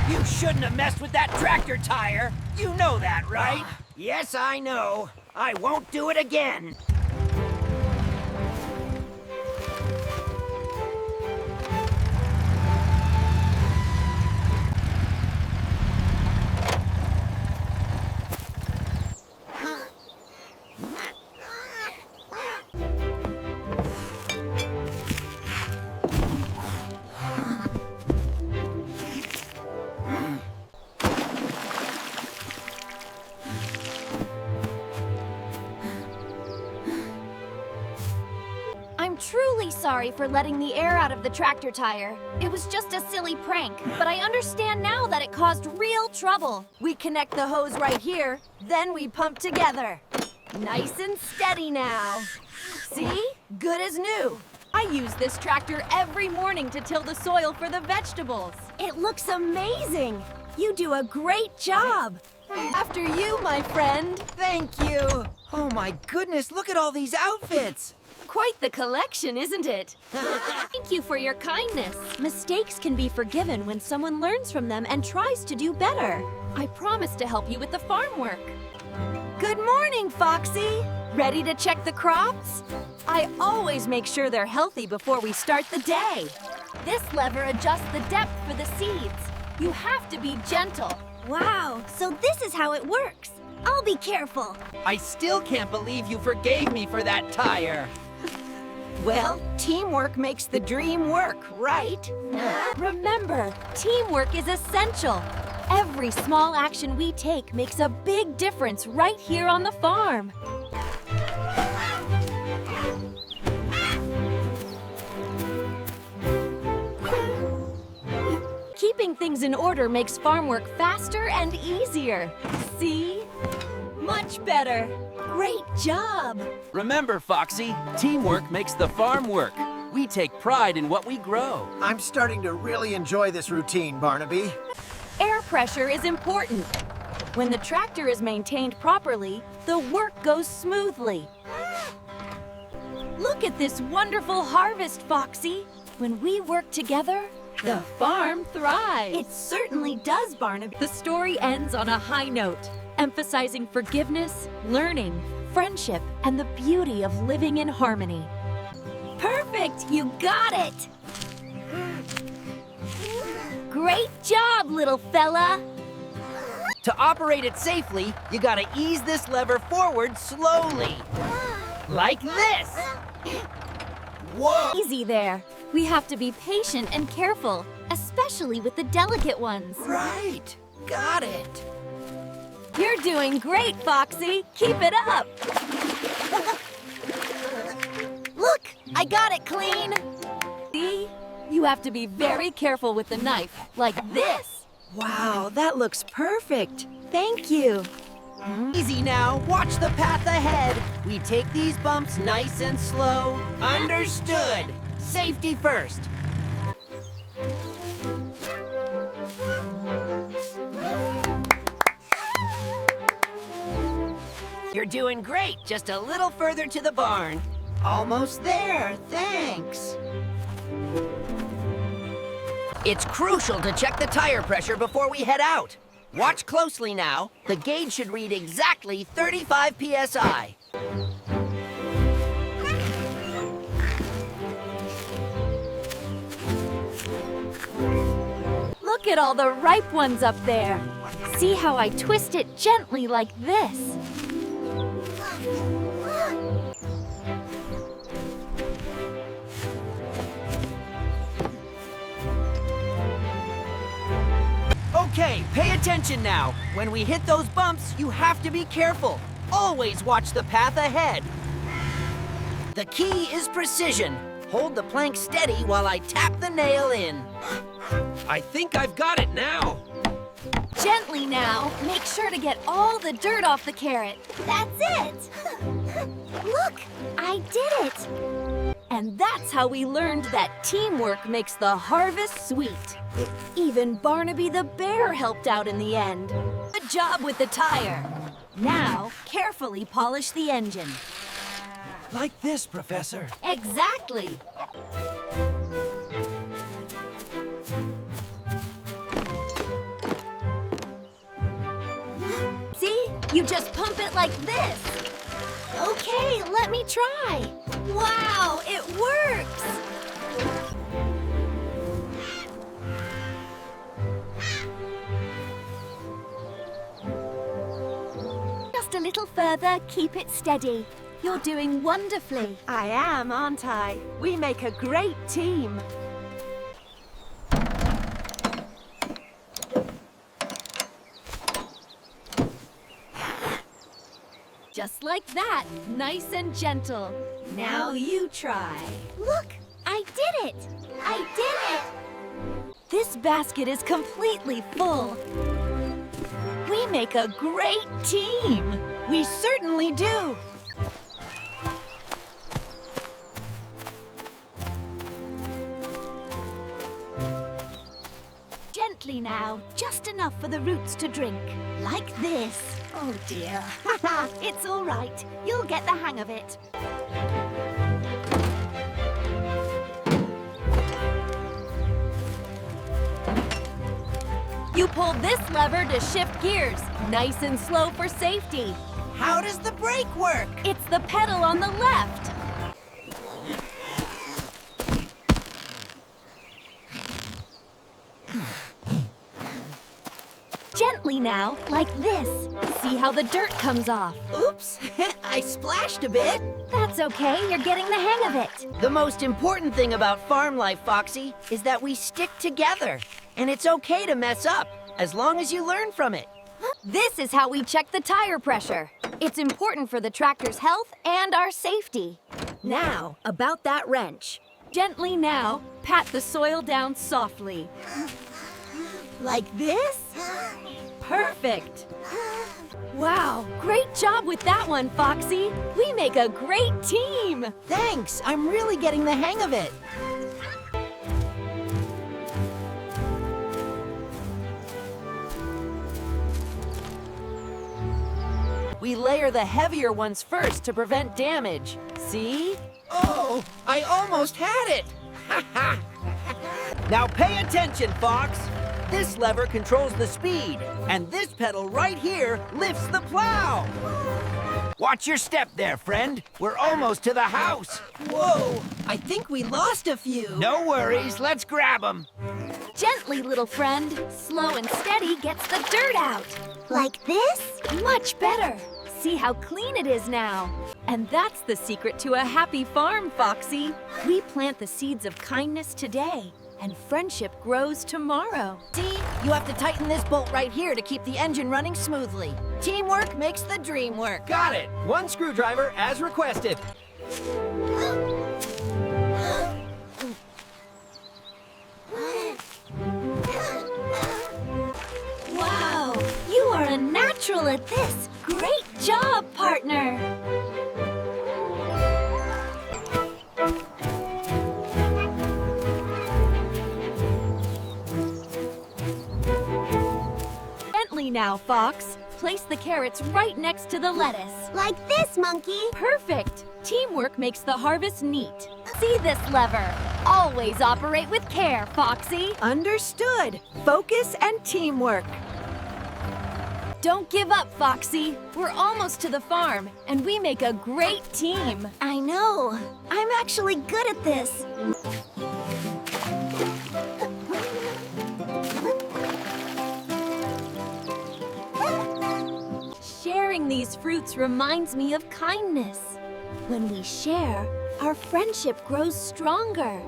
You shouldn't have messed with that tractor tire. You know that, right? Yes, I know. I won't do it again. I'm truly sorry for letting the air out of the tractor tire. It was just a silly prank, but I understand now that it caused real trouble. We connect the hose right here, then we pump together. Nice and steady now. See? Good as new. I use this tractor every morning to till the soil for the vegetables. It looks amazing. You do a great job. After you, my friend. Thank you. Oh my goodness, look at all these outfits. Quite the collection, isn't it? Thank you for your kindness. Mistakes can be forgiven when someone learns from them and tries to do better. I promise to help you with the farm work. Good morning, Foxy. Ready to check the crops? I always make sure they're healthy before we start the day. This lever adjusts the depth for the seeds. You have to be gentle. Wow, so this is how it works. I'll be careful. I still can't believe you forgave me for that tire. Well, teamwork makes the dream work, right? Remember, teamwork is essential. Every small action we take makes a big difference right here on the farm. Keeping things in order makes farm work faster and easier. See? Much better. Great job! Remember, Foxy, teamwork makes the farm work. We take pride in what we grow. I'm starting to really enjoy this routine, Barnaby. Air pressure is important. When the tractor is maintained properly, the work goes smoothly. Look at this wonderful harvest, Foxy. When we work together, the farm thrives. It certainly does, Barnaby. The story ends on a high note, emphasizing forgiveness, learning, friendship, and the beauty of living in harmony. Perfect! You got it! Great job, little fella! To operate it safely, you gotta ease this lever forward slowly. Like this. Whoa! Easy there. We have to be patient and careful, especially with the delicate ones. Right. Got it. You're doing great, Foxy. Keep it up. Look, I got it clean. See? You have to be very careful with the knife, like this. Wow, that looks perfect. Thank you. Easy now. Watch the path ahead. We take these bumps nice and slow. Understood. Safety first. You're doing great. Just a little further to the barn. Almost there. Thanks. It's crucial to check the tire pressure before we head out. Watch closely now. The gauge should read exactly 35 psi. Look at all the ripe ones up there. See how I twist it gently like this. Okay, pay attention now. When we hit those bumps, you have to be careful. Always watch the path ahead. The key is precision. Hold the plank steady while I tap the nail in. I think I've got it now. Gently now. Make sure to get all the dirt off the carrot. That's it! Look, I did it! And that's how we learned that teamwork makes the harvest sweet. Even Barnaby the bear helped out in the end. Good job with the tire. Now, carefully polish the engine. Like this, Professor. Exactly. You just pump it like this. Okay, let me try. Wow, it works! Just a little further, keep it steady. You're doing wonderfully. I am, aren't I? We make a great team. Just like that, nice and gentle. Now you try. Look, I did it! I did it! This basket is completely full. We make a great team. We certainly do. Gently now, just enough for the roots to drink. Like this. Oh dear. It's all right. You'll get the hang of it. You pull this lever to shift gears, nice and slow for safety. How does the brake work? It's the pedal on the left. Gently now, like this. See how the dirt comes off. Oops, I splashed a bit. That's okay, you're getting the hang of it. The most important thing about farm life, Foxy, is that we stick together. And it's okay to mess up, as long as you learn from it. This is how we check the tire pressure. It's important for the tractor's health and our safety. Now, about that wrench. Gently now, pat the soil down softly. Like this? Perfect! Wow, great job with that one, Foxy. We make a great team. Thanks, I'm really getting the hang of it. We layer the heavier ones first to prevent damage. See? Oh, I almost had it! Now pay attention, Fox. This lever controls the speed, and this pedal right here lifts the plow. Watch your step there, friend. We're almost to the house. Whoa, I think we lost a few. No worries, let's grab them. Gently, little friend. Slow and steady gets the dirt out. Like this? Much better. See how clean it is now. And that's the secret to a happy farm, Foxy. We plant the seeds of kindness today, and friendship grows tomorrow. See, you have to tighten this bolt right here to keep the engine running smoothly. Teamwork makes the dream work. Got it! One screwdriver as requested. Wow, you are a natural at this. Great job, partner. Gently now, Fox. Place the carrots right next to the lettuce. Like this, Monkey. Perfect. Teamwork makes the harvest neat. See this lever. Always operate with care, Foxy. Understood. Focus and teamwork. Don't give up, Foxy. We're almost to the farm, and we make a great team. I know. I'm actually good at this. Sharing these fruits reminds me of kindness. When we share, our friendship grows stronger.